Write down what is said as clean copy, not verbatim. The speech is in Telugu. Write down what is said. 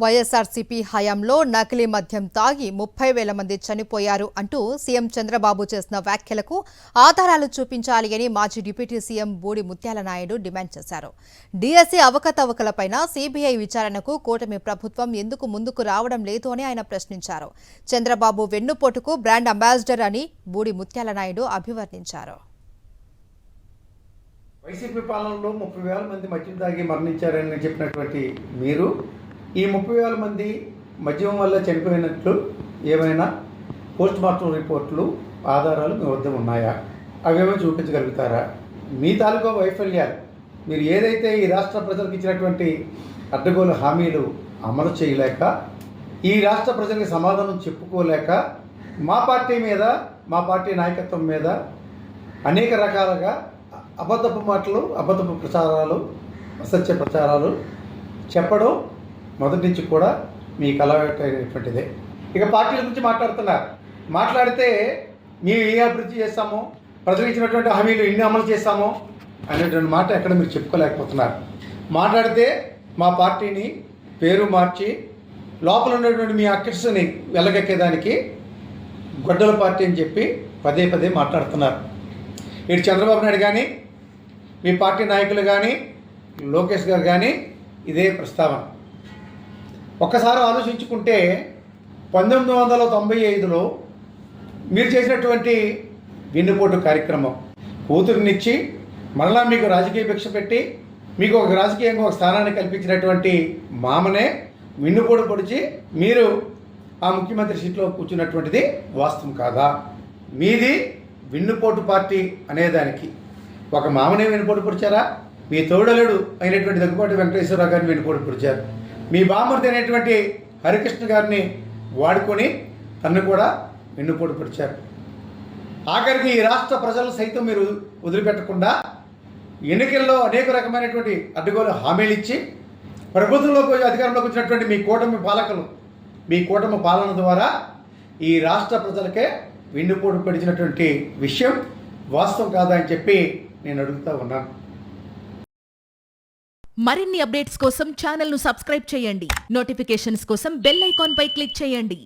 వైఎస్ఆర్సీపీ హయాంలో నకిలీ మద్యం తాగి 30,000 మంది చనిపోయారు అంటూ సీఎం చంద్రబాబు చేసిన వ్యాఖ్యలకు ఆధారాలు చూపించాలి అని మాజీ డిప్యూటీ సీఎం బూడి ముత్యాల నాయుడు డిమాండ్ చేశారు. డీఎస్సీ అవకతవకలపైన సీబీఐ విచారణకు కూటమి ప్రభుత్వం ఎందుకు ముందుకు రావడం లేదు అని ఆయన ప్రశ్నించారు. చంద్రబాబు వెన్నుపోటుకు బ్రాండ్ అంబాసిడర్ అని బూడి ముత్యాల నాయుడు అభివర్ణించారు. వైసీపీ పాలనలో 30,000 మంది మద్యం తాగి మరణించారని చెప్పినటువంటి మీరు ఈ 30,000 మంది మద్యం వల్ల చనిపోయినట్లు ఏమైనా పోస్ట్మార్టం రిపోర్ట్లు ఆధారాలు మీ వద్ద ఉన్నాయా? అవేమో చూపించగలుగుతారా? మీ తాలూకా వైఫల్యాలు, మీరు ఏదైతే ఈ రాష్ట్ర ప్రజలకు ఇచ్చినటువంటి అడ్డగోలు హామీలు అమలు చేయలేక, ఈ రాష్ట్ర ప్రజలకు సమాధానం చెప్పుకోలేక, మా పార్టీ మీద, మా పార్టీ నాయకత్వం మీద అనేక రకాలుగా అబద్ధపు మాటలు, అబద్ధపు ప్రచారాలు, అసత్య ప్రచారాలు చెప్పడం మొదటి నుంచి కూడా మీకు అలవాటైనటువంటిదే. ఇక పార్టీల గురించి మాట్లాడుతున్నారు. మాట్లాడితే మేము ఏ అభివృద్ధి చేస్తామో, ప్రజలకు ఇచ్చినటువంటి హామీలు ఎన్ని అమలు చేస్తామో అనేటువంటి మాట ఎక్కడ మీరు చెప్పుకోలేకపోతున్నారు. మాట్లాడితే మా పార్టీని పేరు మార్చి లోపల ఉన్నటువంటి మీ అక్కర్స్ని వెళ్ళగక్కేదానికి గొడ్డల పార్టీ అని చెప్పి పదే పదే మాట్లాడుతున్నారు. ఇటు చంద్రబాబు నాయుడు కానీ, మీ పార్టీ నాయకులు కానీ, లోకేష్ గారు కానీ ఇదే ప్రస్తావన. ఒక్కసారి ఆలోచించుకుంటే 1995లో మీరు చేసినటువంటి వెన్నుపోటు కార్యక్రమం, కూతురునిచ్చి మరలా మీకు రాజకీయ భిక్ష పెట్టి మీకు ఒక రాజకీయంగా ఒక స్థానాన్ని కల్పించినటువంటి మామనే వెన్నుపోటు పొడిచి మీరు ఆ ముఖ్యమంత్రి సీట్లో కూర్చున్నటువంటిది వాస్తవం కాదా? మీది వెన్నుపోటు పార్టీ అనేదానికి ఒక మామనే వెన్నుపోటు పొడిచారా? మీ తోడలుడు అయినటువంటి దగ్గుపాటి వెంకటేశ్వరరావు గారిని వెన్నుపోటు పొడిచారు. మీ బామ్మర్ది అయినటువంటి హరికృష్ణ గారిని వాడుకొని తన్ను కూడా వెన్నుపోటు పొడిచారు. ఆఖరికి ఈ రాష్ట్ర ప్రజలు సైతం మీరు వదిలిపెట్టకుండా ఎన్నికల్లో అనేక రకమైనటువంటి అడ్డగోలు హామీలు ఇచ్చి ప్రభుత్వంలోకి అధికారంలోకి వచ్చినటువంటి మీ కూటమి పాలకులు, మీ కూటమి పాలన ద్వారా ఈ రాష్ట్ర ప్రజలకే వెన్నుపోటు పడిచినటువంటి విషయం వాస్తవం కాదా అని చెప్పి నేను అడుగుతా ఉన్నాను. మరిన్ని అప్డేట్స్ కోసం ఛానల్ ను సబ్స్క్రైబ్ చేయండి. నోటిఫికేషన్స్ కోసం బెల్ ఐకాన్ పై క్లిక్ చేయండి.